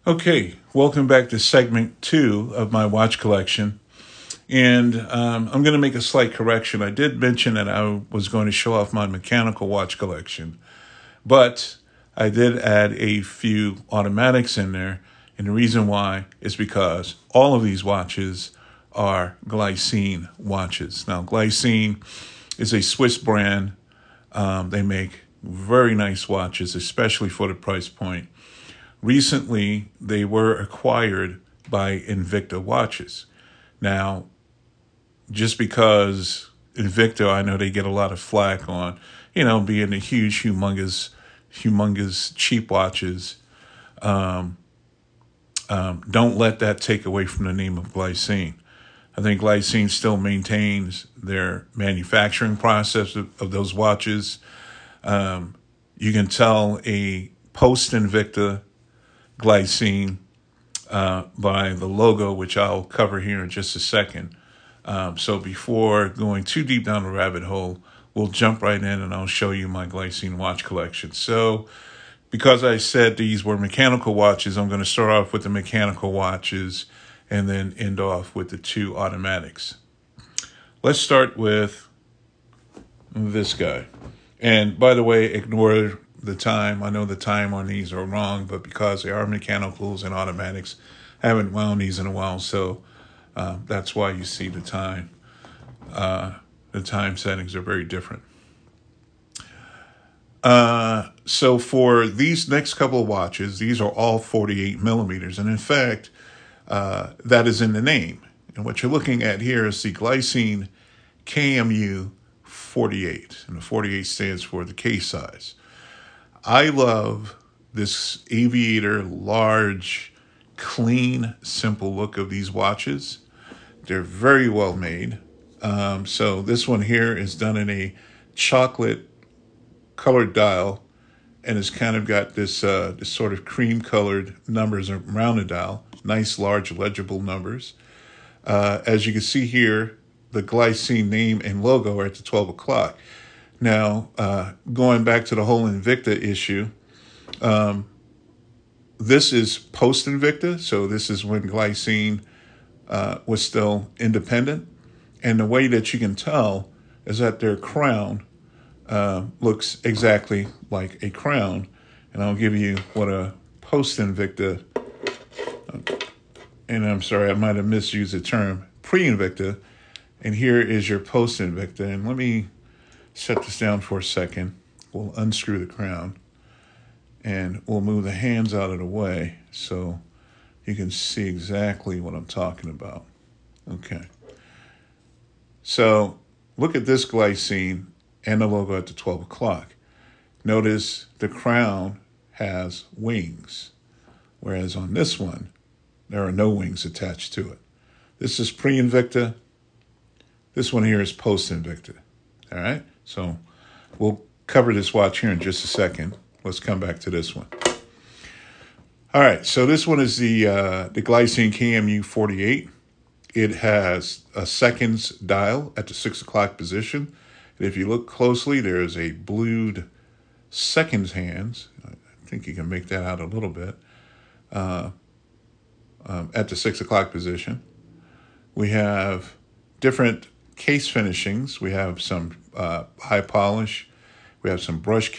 Okay, welcome back to segment 2 of my watch collection. And I'm going to make a slight correction. I did mention that I was going to show off my mechanical watch collection, but I did add a few automatics in there. And the reason why is because all of these watches are Glycine watches. Now, Glycine is a Swiss brand. They make very nice watches, especially for the price point. Recently, they were acquired by Invicta watches. Now, just because Invicta, I know they get a lot of flack on, being the huge, humongous cheap watches. Don't let that take away from the name of Glycine. I think Glycine still maintains their manufacturing process of those watches. You can tell a post-Invicta Glycine by the logo, which I'll cover here in just a second. So before going too deep down the rabbit hole, we'll jump right in and I'll show you my Glycine watch collection. So because I said these were mechanical watches, I'm going to start off with the mechanical watches and then end off with the two automatics. Let's start with this guy. And by the way, ignore the time. I know the time on these are wrong, but because they are mechanicals and automatics, I haven't wound these in a while, so that's why you see the time. The time settings are very different. So for these next couple of watches, these are all 48 millimeters. And in fact, that is in the name. And what you're looking at here is the Glycine KMU 48. And the 48 stands for the case size. I love this aviator, large, clean, simple look of these watches. They're very well made. So this one here is done in a chocolate colored dial, and it's kind of got this sort of cream colored numbers around the dial. Nice, large, legible numbers. As you can see here, the Glycine name and logo are at the 12 o'clock. Now, going back to the whole Invicta issue, this is post-Invicta, so this is when Glycine was still independent. And the way that you can tell is that their crown looks exactly like a crown. And I'll give you what a post-Invicta, and I'm sorry, I might have misused the term, pre-Invicta. And here is your post-Invicta. And let me set this down for a second. We'll unscrew the crown and we'll move the hands out of the way so you can see exactly what I'm talking about. Okay. So look at this Glycine and the logo at the 12 o'clock. Notice the crown has wings, whereas on this one, there are no wings attached to it. This is pre-Invicta. This one here is post-Invicta. All right? So we'll cover this watch here in just a second. Let's come back to this one. All right, so this one is the Glycine KMU 48. It has a seconds dial at the 6 o'clock position. And if you look closely, there is a blued seconds hands. I think you can make that out a little bit. At the 6 o'clock position. We have different case finishings. We have some high polish. We have some brush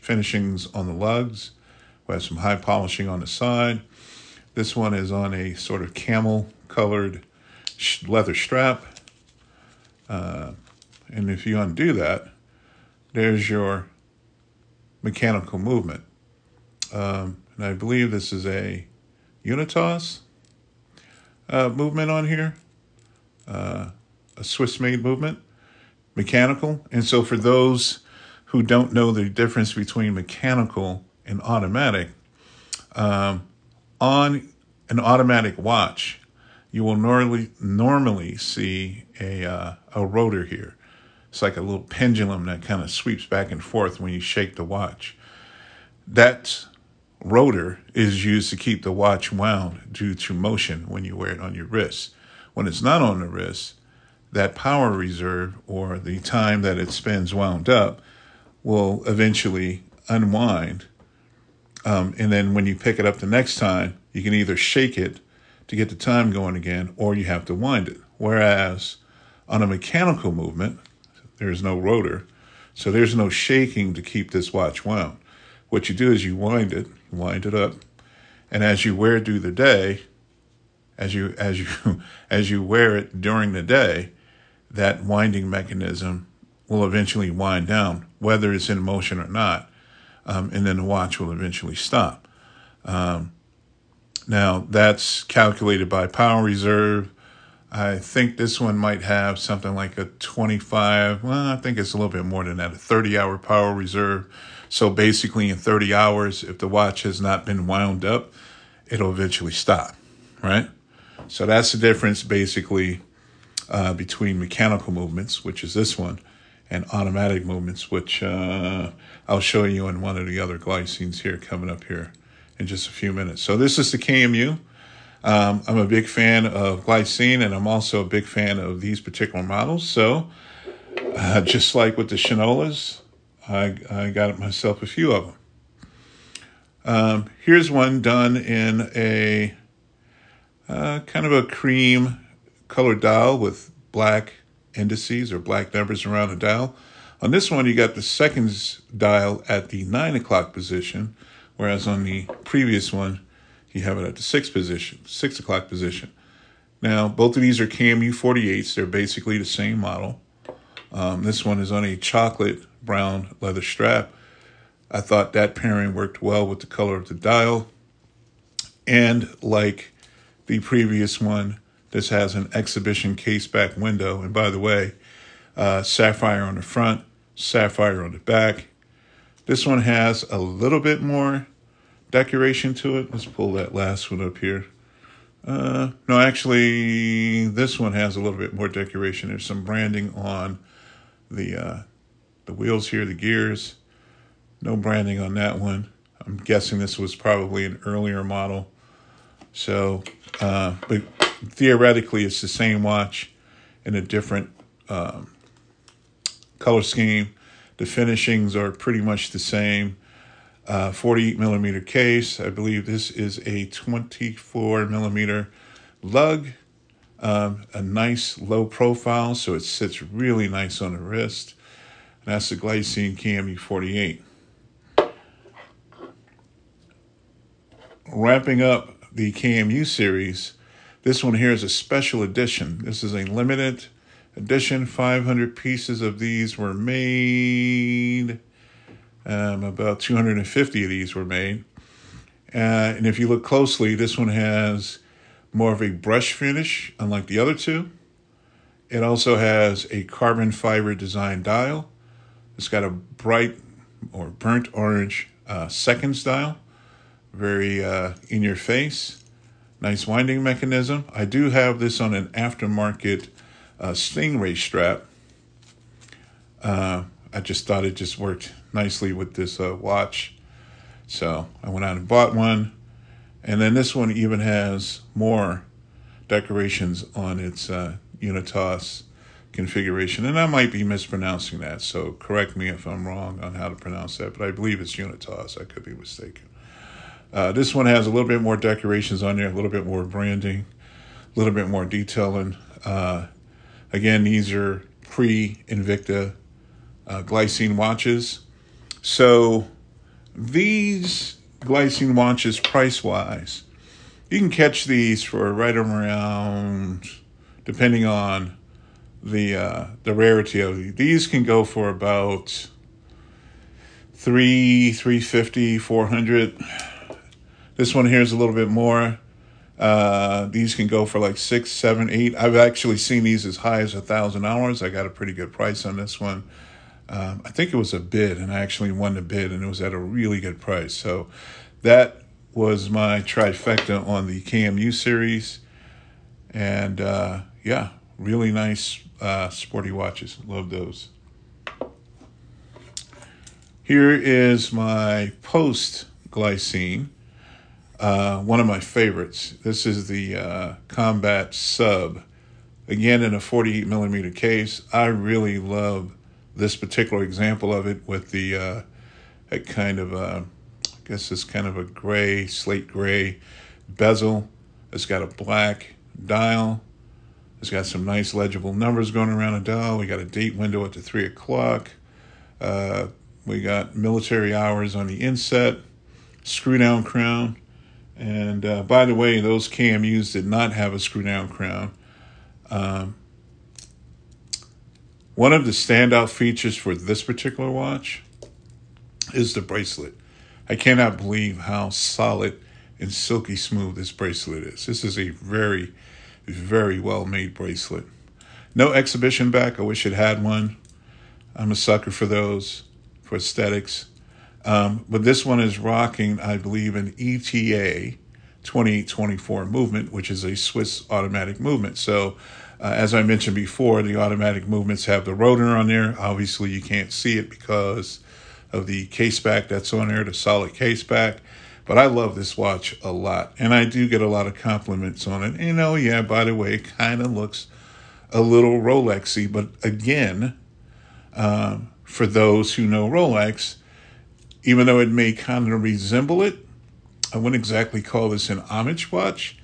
finishings on the lugs. We have some high polishing on the side. This one is on a sort of camel colored leather strap. And if you undo that, there's your mechanical movement. And I believe this is a Unitas movement on here. A Swiss-made movement, mechanical. And so for those who don't know the difference between mechanical and automatic, on an automatic watch, you will normally see a rotor here. It's like a little pendulum that kind of sweeps back and forth when you shake the watch. That rotor is used to keep the watch wound due to motion when you wear it on your wrist. When it's not on the wrist, that power reserve, or the time that it spends wound up, will eventually unwind And then when you pick it up the next time, you can either shake it to get the time going again, or you have to wind it. Whereas on a mechanical movement, there's no rotor, so there's no shaking to keep this watch wound. What you do is you wind it up, and as you wear it through the day, as you wear it during the day, that winding mechanism will eventually wind down, whether it's in motion or not, and then the watch will eventually stop. Now, that's calculated by power reserve. I think this one might have something like a 25, well, I think it's a little bit more than that, a 30-hour power reserve. So basically in 30 hours, if the watch has not been wound up, it'll eventually stop, right? So that's the difference basically between mechanical movements, which is this one, and automatic movements, which I'll show you in one of the other glycines here coming up here in just a few minutes. So this is the KMU. I'm a big fan of glycine, and I'm also a big fan of these particular models. So just like with the Shinolas, I got myself a few of them. Here's one done in a kind of a cream colored dial with black indices or black numbers around the dial. On this one, you got the seconds dial at the 9 o'clock position, whereas on the previous one, you have it at the 6 o'clock position. Now, both of these are KMU 48s. They're basically the same model. This one is on a chocolate brown leather strap. I thought that pairing worked well with the color of the dial. And like the previous one, this has an exhibition case back window. And by the way, sapphire on the front, sapphire on the back. This one has a little bit more decoration to it. Let's pull that last one up here. No, actually, this one has a little bit more decoration. There's some branding on the wheels here, the gears. No branding on that one. I'm guessing this was probably an earlier model. So, but theoretically, it's the same watch in a different color scheme. The finishings are pretty much the same. 48 millimeter case. I believe this is a 24 millimeter lug. A nice low profile, so it sits really nice on the wrist. And that's the Glycine KMU 48. Wrapping up the KMU series, this one here is a special edition. This is a limited edition. 500 pieces of these were made. About 250 of these were made. And if you look closely, this one has more of a brush finish, unlike the other two. It also has a carbon fiber design dial. It's got a bright or burnt orange seconds dial. Very in your face. Nice winding mechanism. I do have this on an aftermarket Stingray strap. I just thought it just worked nicely with this watch. So I went out and bought one. And then this one even has more decorations on its Unitas configuration. And I might be mispronouncing that, so correct me if I'm wrong on how to pronounce that. But I believe it's Unitas. I could be mistaken. This one has a little bit more decorations on there, a little bit more branding, a little bit more detailing. Again, these are pre-Invicta Glycine watches. So these Glycine watches, price-wise, you can catch these for right around, depending on the rarity of these. These can go for about $350, $400. This one here is a little bit more. These can go for like $600, $700, $800. I've actually seen these as high as $1,000. I got a pretty good price on this one. I think it was a bid, and I actually won the bid, and it was at a really good price. So that was my trifecta on the KMU series. And yeah, really nice sporty watches. Love those. Here is my post-Glycine. One of my favorites. This is the Combat Sub. Again, in a 48 millimeter case. I really love this particular example of it with the kind of guess it's kind of a gray, slate gray bezel. It's got a black dial. It's got some nice legible numbers going around the dial. We got a date window at the 3 o'clock. We got military hours on the inset, screw down crown. And by the way, those KMUs did not have a screw down crown. One of the standout features for this particular watch is the bracelet. I cannot believe how solid and silky smooth this bracelet is. This is a very, very well-made bracelet. No exhibition back. I wish it had one. I'm a sucker for those, for aesthetics. But this one is rocking, I believe, an ETA 2824 movement, which is a Swiss automatic movement. So as I mentioned before, the automatic movements have the rotor on there. Obviously, you can't see it because of the case back that's on there, the solid case back. But I love this watch a lot, and I do get a lot of compliments on it. Yeah, by the way, it kind of looks a little Rolexy. But again, for those who know Rolex, even though it may kind of resemble it, I wouldn't exactly call this an homage watch.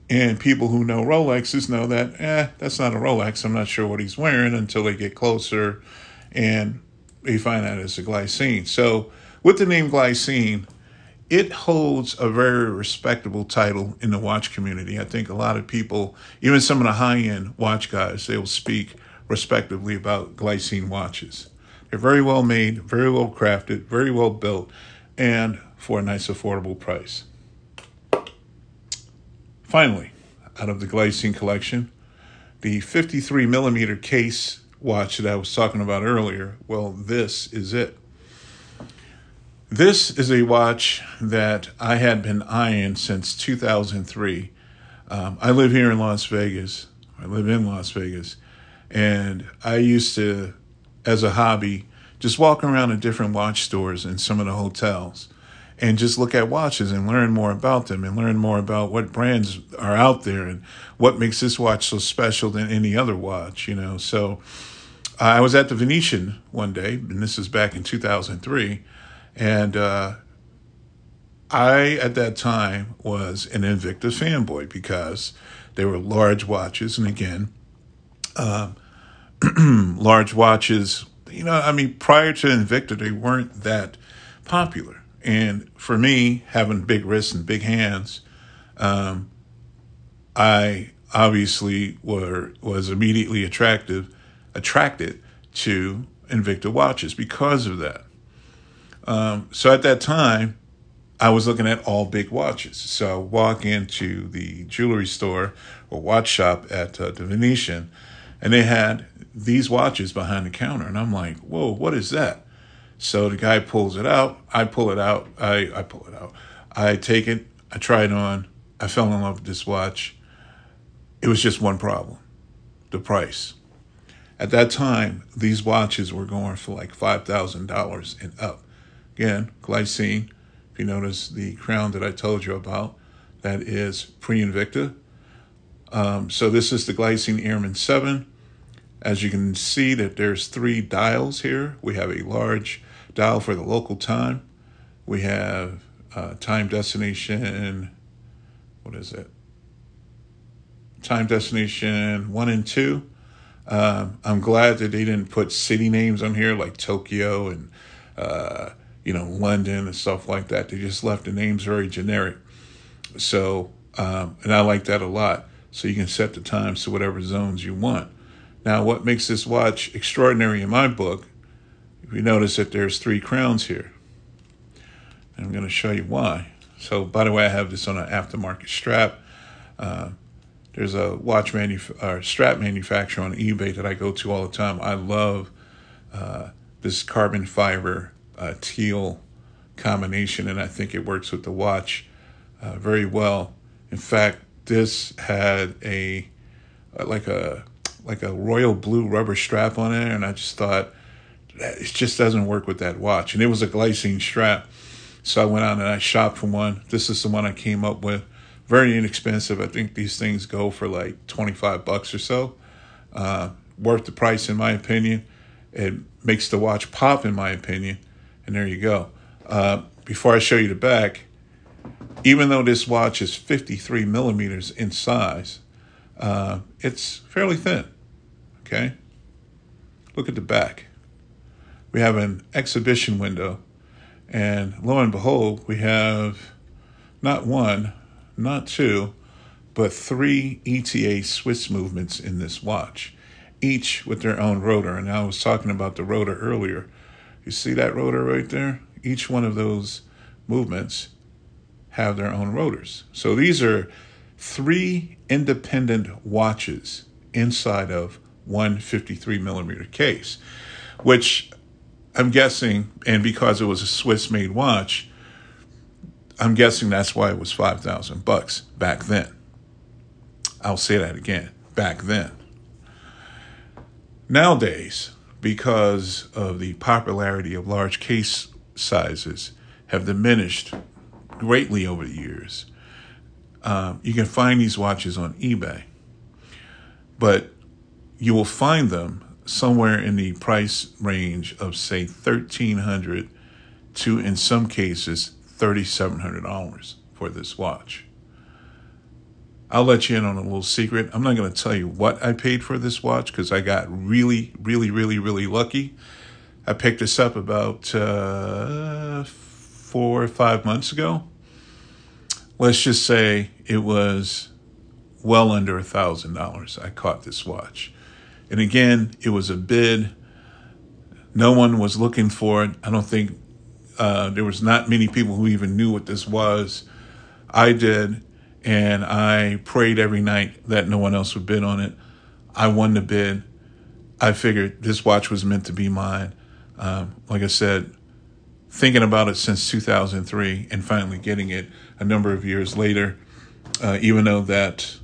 And people who know Rolexes know that, that's not a Rolex. I'm not sure what he's wearing until they get closer and they find out it's a glycine. So with the name glycine, it holds a very respectable title in the watch community. I think a lot of people, even some of the high-end watch guys, they will speak respectively about glycine watches. They're very well made, very well crafted, very well built, and for a nice affordable price. Finally, out of the glycine collection, the 53 millimeter case watch that I was talking about earlier, well, this is it. This is a watch that I had been eyeing since 2003. I live here in Las Vegas. I live in Las Vegas. And I used to, as a hobby, just walk around to different watch stores in some of the hotels and just look at watches and learn more about them and learn more about what brands are out there and what makes this watch so special than any other watch, So I was at the Venetian one day, and this is back in 2003, and I, at that time, was an Invicta fanboy because they were large watches, and again, large watches, prior to Invicta, they weren't that popular. And for me, having big wrists and big hands, I obviously was immediately attracted to Invicta watches because of that. So at that time, I was looking at all big watches. So I walk into the jewelry store or watch shop at the Venetian, and they had these watches behind the counter. And I'm like, whoa, what is that? So the guy pulls it out. I pull it out. I pull it out. I take it. I try it on. I fell in love with this watch. It was just one problem, the price. At that time, these watches were going for like $5,000 and up. Again, glycine. If you notice the crown that I told you about, that is pre-Invicta. So this is the Glycine Airman 7. As you can see that there's 3 dials here. We have a large dial for the local time. We have time destination, what is it? Time destination 1 and 2. I'm glad that they didn't put city names on here like Tokyo and, London and stuff like that. They just left the names very generic. So, and I like that a lot. So you can set the times to whatever zones you want. Now, what makes this watch extraordinary in my book, if you notice that there's 3 crowns here. And I'm going to show you why. So, by the way, I have this on an aftermarket strap. There's a strap manufacturer on eBay that I go to all the time. I love this carbon fiber teal combination, and I think it works with the watch very well. In fact, this had like a royal blue rubber strap on it, and I just thought, it just doesn't work with that watch. And it was a glycine strap. So I went out and I shopped for one. This is the one I came up with. Very inexpensive. I think these things go for like $25 or so. Worth the price, in my opinion. It makes the watch pop, in my opinion. And there you go. before I show you the back, even though this watch is 53 millimeters in size, it's fairly thin, okay? Look at the back. We have an exhibition window, and lo and behold, we have not one, not two, but 3 ETA Swiss movements in this watch, each with their own rotor. And I was talking about the rotor earlier. You see that rotor right there? Each one of those movements have their own rotors. So these are 3 independent watches inside of one 53 millimeter case, which I'm guessing, and because it was a Swiss-made watch, I'm guessing that's why it was $5,000 back then. I'll say that again, back then. Nowadays, because of the popularity of large case sizes have diminished greatly over the years, you can find these watches on eBay, but you will find them somewhere in the price range of, say, $1,300 to, in some cases, $3,700 for this watch. I'll let you in on a little secret. I'm not going to tell you what I paid for this watch because I got really, really, really, really lucky. I picked this up about 4 or 5 months ago. Let's just say it was well under $1,000. I caught this watch. And again, it was a bid. No one was looking for it. I don't think there was not many people who even knew what this was. I did, and I prayed every night that no one else would bid on it. I won the bid. I figured this watch was meant to be mine. Like I said, thinking about it since 2003 and finally getting it a number of years later, even though that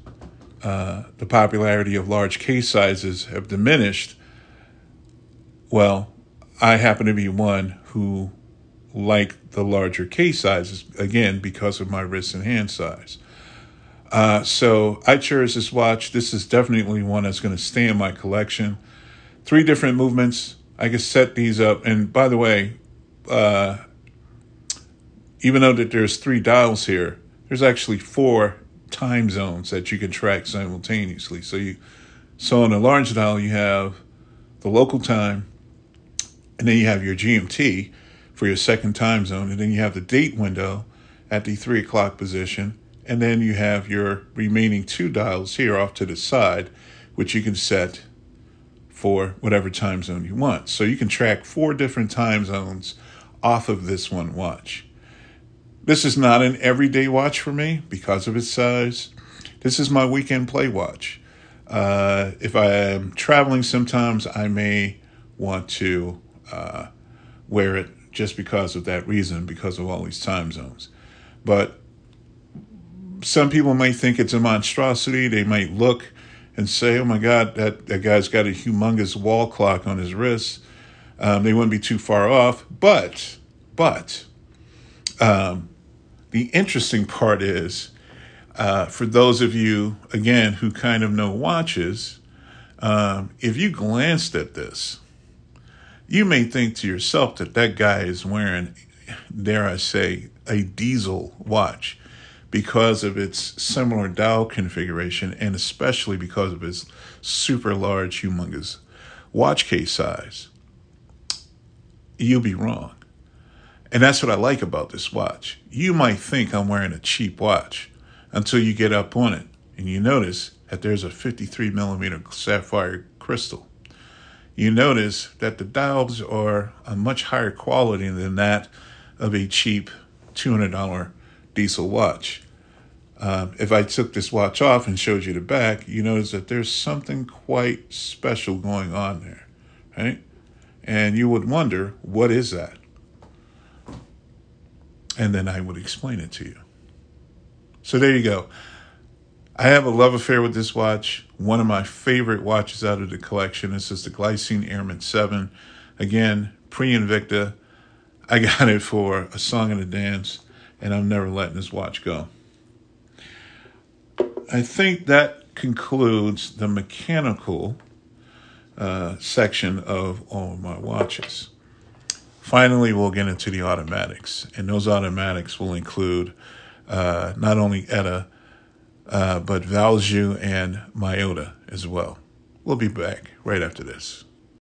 the popularity of large case sizes have diminished, well, I happen to be one who liked the larger case sizes, again, because of my wrist and hand size. So I cherish this watch. This is definitely one that's going to stay in my collection. 3 different movements. I can set these up. And by the way, even though that there's 3 dials here, there's actually 4 time zones that you can track simultaneously. So on a large dial, you have the local time, and then you have your GMT for your second time zone, and then you have the date window at the 3 o'clock position, and then you have your remaining 2 dials here off to the side, which you can set for whatever time zone you want. So you can track 4 different time zones off of this one watch. This is not an everyday watch for me because of its size. This is my weekend play watch. If I am traveling sometimes, I may want to wear it just because of that reason, because of all these time zones. But some people might think it's a monstrosity. They might look and say, oh my God, that guy's got a humongous wall clock on his wrist. They wouldn't be too far off. But the interesting part is, for those of you, again, who kind of know watches, if you glanced at this, you may think to yourself that that guy is wearing, dare I say, a diesel watch because of its similar dial configuration and especially because of his super large, humongous watch case size. You'll be wrong. And that's what I like about this watch. You might think I'm wearing a cheap watch until you get up on it and you notice that there's a 53 millimeter sapphire crystal. You notice that the dials are a much higher quality than that of a cheap $200 diesel watch. If I took this watch off and showed you the back, you notice that there's something quite special going on there, right? And you would wonder, what is that? And then I would explain it to you. So there you go. I have a love affair with this watch. One of my favorite watches out of the collection. This is the Glycine Airman 7. Again, pre-Invicta. I got it for a song and a dance, and I'm never letting this watch go. I think that concludes the mechanical section of all of my watches. Finally, we'll get into the automatics, and those automatics will include not only ETA, but Valju and Myota as well. We'll be back right after this.